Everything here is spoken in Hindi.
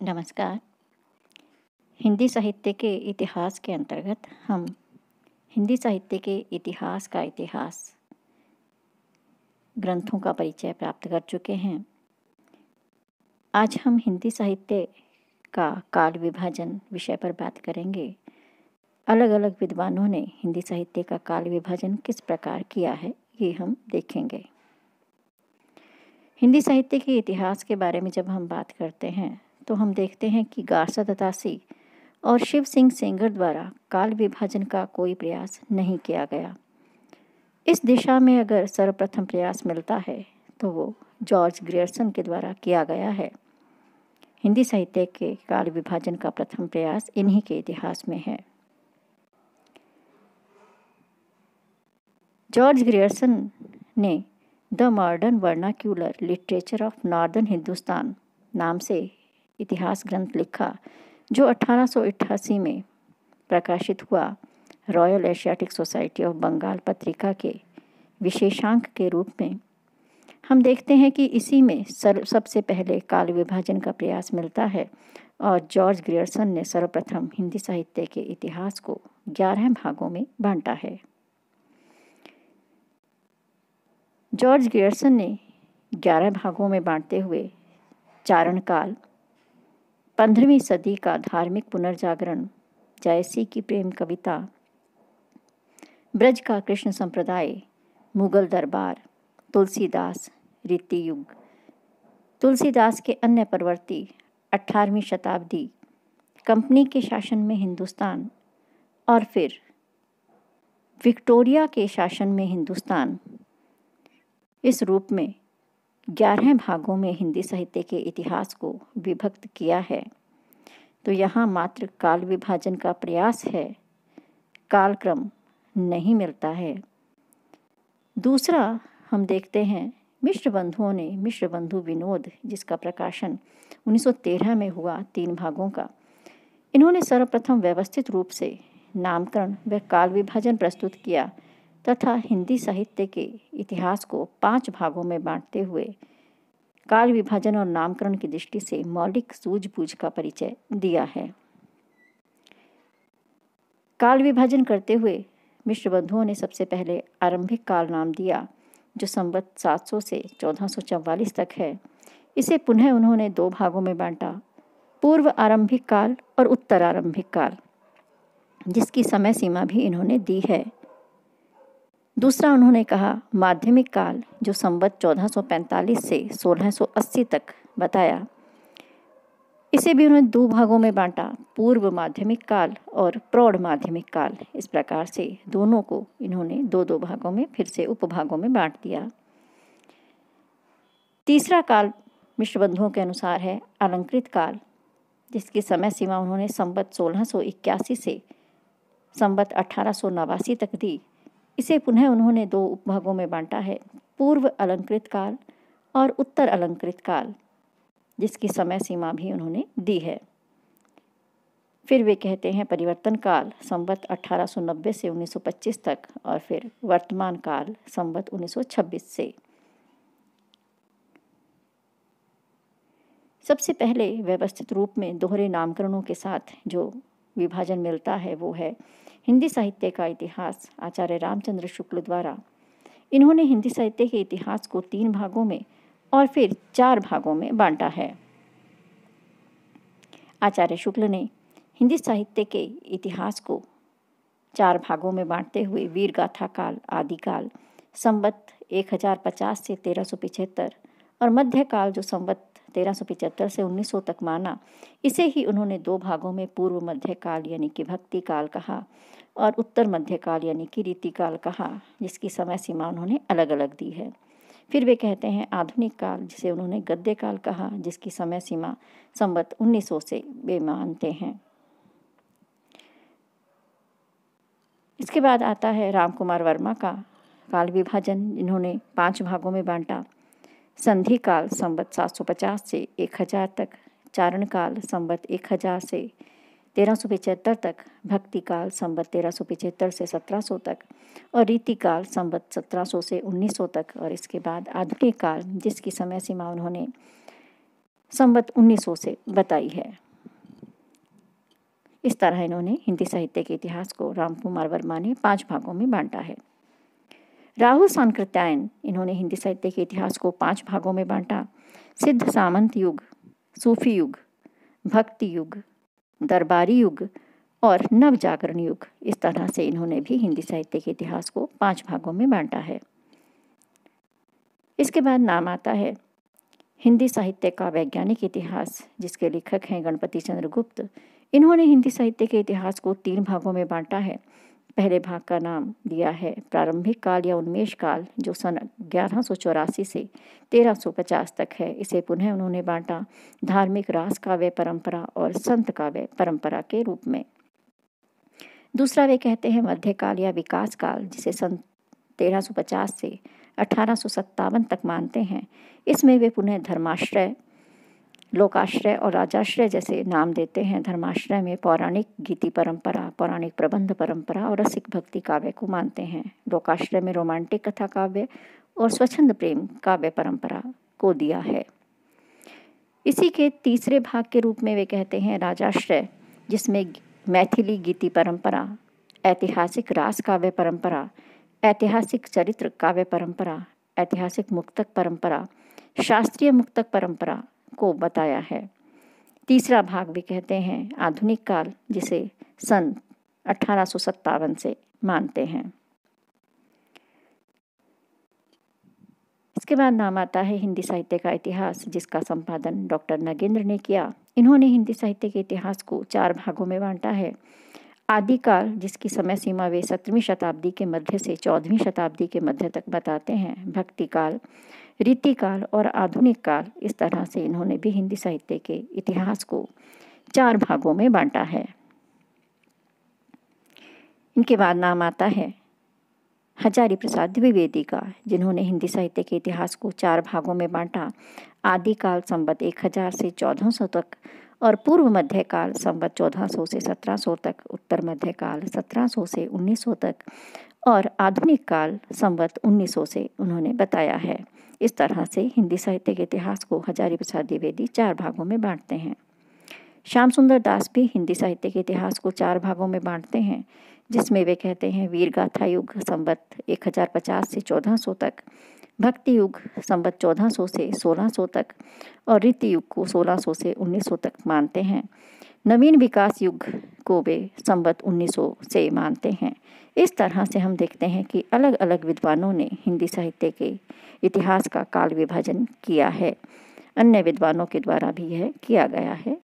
नमस्कार। हिंदी साहित्य के इतिहास के अंतर्गत हम हिंदी साहित्य के इतिहास का इतिहास ग्रंथों का परिचय प्राप्त कर चुके हैं। आज हम हिंदी साहित्य का काल विभाजन विषय पर बात करेंगे। अलग अलग विद्वानों ने हिंदी साहित्य का काल विभाजन किस प्रकार किया है, ये हम देखेंगे। हिंदी साहित्य के इतिहास के बारे में जब हम बात करते हैं तो हम देखते हैं कि गारसा दत्तासी और शिव सिंह सेंगर द्वारा काल विभाजन का कोई प्रयास नहीं किया गया। इस दिशा में अगर सर्वप्रथम प्रयास मिलता है तो वो जॉर्ज ग्रियर्सन के द्वारा किया गया है। हिंदी साहित्य के काल विभाजन का प्रथम प्रयास इन्हीं के इतिहास में है। जॉर्ज ग्रियर्सन ने the modern vernacular literature of northern Hindustan नाम से इतिहास ग्रंथ लिखा, जो 1888 में प्रकाशित हुआ। Royal Asiatic Society of Bengal पत्रिका के विशेषांक के रूप में हम देखते हैं कि इसी में सबसे पहले काल विभाजन का प्रयास मिलता है और जॉर्ज ग्रियर्सन ने सर्वप्रथम हिंदी साहित्य के इतिहास को 11 भागों में बांटा है। जॉर्ज ग्रियर्सन ने 11 भागों में बांटते हुए चारण काल, 15वीं सदी का धार्मिक पुनर्जागरण, जायसी की प्रेम कविता, ब्रज का कृष्ण संप्रदाय, मुगल दरबार, तुलसीदास, रीति युग, तुलसीदास के अन्य प्रवृत्ति, 18वीं शताब्दी, कंपनी के शासन में हिंदुस्तान और फिर विक्टोरिया के शासन में हिंदुस्तान। इस रूप में 11 भागों में हिंदी साहित्य के इतिहास को विभक्त किया है। तो यहाँ मात्र काल विभाजन का प्रयास है, कालक्रम नहीं मिलता है। दूसरा हम देखते हैं मिश्र बंधुओं ने मिश्र बंधु विनोद, जिसका प्रकाशन 1913 में हुआ, 3 भागों का। इन्होंने सर्वप्रथम व्यवस्थित रूप से नामकरण व काल विभाजन प्रस्तुत किया तथा हिंदी साहित्य के इतिहास को 5 भागों में बांटते हुए काल विभाजन और नामकरण की दृष्टि से मौलिक सूझबूझ का परिचय दिया है। काल विभाजन करते हुए मिश्र बंधुओं ने सबसे पहले आरंभिक काल नाम दिया, जो संवत 700 से 1444 तक है। इसे पुनः उन्होंने 2 भागों में बांटा, पूर्व आरंभिक काल और उत्तर आरंभिक काल, जिसकी समय सीमा भी इन्होंने दी है। दूसरा उन्होंने कहा माध्यमिक काल, जो संवत 1445 से 1680 तक बताया। इसे भी उन्होंने 2 भागों में बांटा, पूर्व माध्यमिक काल और प्रौढ़ माध्यमिक काल। इस प्रकार से दोनों को इन्होंने 2-2 भागों में फिर से उपभागों में बांट दिया। तीसरा काल मिश्र बंधुओं के अनुसार है अलंकृत काल, जिसकी समय सीमा उन्होंने संवत 1681 से संवत 1889 तक दी। इसे पुनः उन्होंने 2 उपभागों में बांटा है, पूर्व अलंकृत काल और उत्तर अलंकृत काल, जिसकी समय सीमा भी उन्होंने दी है। फिर वे कहते हैं परिवर्तन काल, संवत 1890 से 1925 तक, और फिर वर्तमान काल संवत 1926 से। सबसे पहले व्यवस्थित रूप में दोहरे नामकरणों के साथ जो विभाजन मिलता है वो है हिंदी साहित्य का इतिहास, आचार्य रामचंद्र शुक्ल द्वारा। इन्होंने हिंदी साहित्य के इतिहास को 3 भागों में और फिर 4 भागों में बांटा है। आचार्य शुक्ल ने हिंदी साहित्य के इतिहास को 4 भागों में बांटते हुए वीर गाथा काल, आदिकाल, संवत 1050 से 1375 और मध्यकाल, जो संवत 1375 से 1900 तक माना। इसे ही उन्होंने 2 भागों में पूर्व मध्यकाल यानी कि भक्ति काल कहा और उत्तर मध्यकाल यानी कि रीति काल कहा, जिसकी समय सीमा उन्होंने अलग अलग दी है। फिर वे कहते हैं आधुनिक काल, जिसे उन्होंने गद्य काल कहा, जिसकी समय सीमा संवत 1900 से वे मानते हैं। इसके बाद आता है राम कुमार वर्मा का काल विभाजन। इन्होंने 5 भागों में बांटा, संधि काल संवत 750 से 1000 तक, चारण काल संवत 1000 से 1375 तक, भक्ति काल संवत 1375 से 1700 तक और रीति काल संवत 1700 से 1900 तक, और इसके बाद आधुनिक काल, जिसकी समय सीमा उन्होंने संवत 1900 से बताई है। इस तरह इन्होंने हिंदी साहित्य के इतिहास को रामकुमार वर्मा ने 5 भागों में बांटा है। राहुल सांकृत्यायन इन्होंने हिंदी साहित्य के इतिहास को 5 भागों में बांटा। सिद्ध सामंत युग, सूफी युग, भक्ति युग, दरबारी युग और नव जागरण युग, इस तरह से इन्होंने भी हिंदी साहित्य के इतिहास को 5 भागों में बांटा है। इसके बाद नाम आता है हिंदी साहित्य का वैज्ञानिक इतिहास, जिसके लेखक हैं गणपति चंद्र गुप्त। इन्होंने हिंदी साहित्य के इतिहास को 3 भागों में बांटा है। पहले भाग का नाम दिया है प्रारंभिक काल या उन्मेष काल, जो सन 1184 से 1350 तक है। इसे पुनः उन्होंने बांटा धार्मिक रास काव्य परंपरा और संत काव्य परंपरा के रूप में। दूसरा वे कहते हैं मध्यकाल या विकास काल, जिसे सन 1350 से 1857 तक मानते हैं। इसमें वे पुनः धर्माश्रय, लोकाश्रय और राजाश्रय जैसे नाम देते हैं। धर्माश्रय में पौराणिक गीति परंपरा, पौराणिक प्रबंध परंपरा और रसिक भक्ति काव्य को मानते हैं। लोकाश्रय में रोमांटिक कथा काव्य और स्वच्छंद प्रेम काव्य परंपरा को दिया है। इसी के तीसरे भाग के रूप में वे कहते हैं राजाश्रय, जिसमें मैथिली गीति परंपरा, ऐतिहासिक रास काव्य परंपरा, ऐतिहासिक चरित्र काव्य परंपरा, ऐतिहासिक मुक्तक परंपरा, शास्त्रीय मुक्तक परंपरा को बताया है। तीसरा भाग भी कहते हैं आधुनिक काल, जिसे सन 1857 से मानते हैं। इसके बाद नाम आता है हिंदी साहित्य का इतिहास, जिसका संपादन डॉक्टर नगेंद्र ने किया। इन्होंने हिंदी साहित्य के इतिहास को 4 भागों में बांटा है। आदिकाल, जिसकी समय सीमा वे 17वीं शताब्दी के मध्य से 14वीं शताब्दी के मध्य तक बताते हैं। भक्ति काल, रीतिकाल और आधुनिक काल, इस तरह से इन्होंने भी हिंदी साहित्य के इतिहास को 4 भागों में बांटा है। इनके बाद नाम आता है हजारी प्रसाद द्विवेदी का, जिन्होंने हिंदी साहित्य के इतिहास को 4 भागों में बांटा। आदिकाल संवत 1000 से 1400 तक और पूर्व मध्यकाल संवत 1400 से 1700 तक, उत्तर मध्यकाल 1700 से 1900 तक और आधुनिक काल संवत 1900 से उन्होंने बताया है। इस तरह से हिंदी साहित्य के इतिहास को हजारी प्रसाद द्विवेदी 4 भागों में बांटते हैं। श्याम सुंदर दास भी हिंदी साहित्य के इतिहास को 4 भागों में बांटते हैं, जिसमें वे कहते हैं वीरगाथा युग संवत 1050 से 1400 तक, भक्ति युग संवत 1400 से 1600 तक और रीति युग को 1600 से 1900 तक मानते हैं। नवीन विकास युग को वे संवत 1900 से मानते हैं। इस तरह से हम देखते हैं कि अलग अलग विद्वानों ने हिंदी साहित्य के इतिहास का काल विभाजन किया है। अन्य विद्वानों के द्वारा भी यह किया गया है।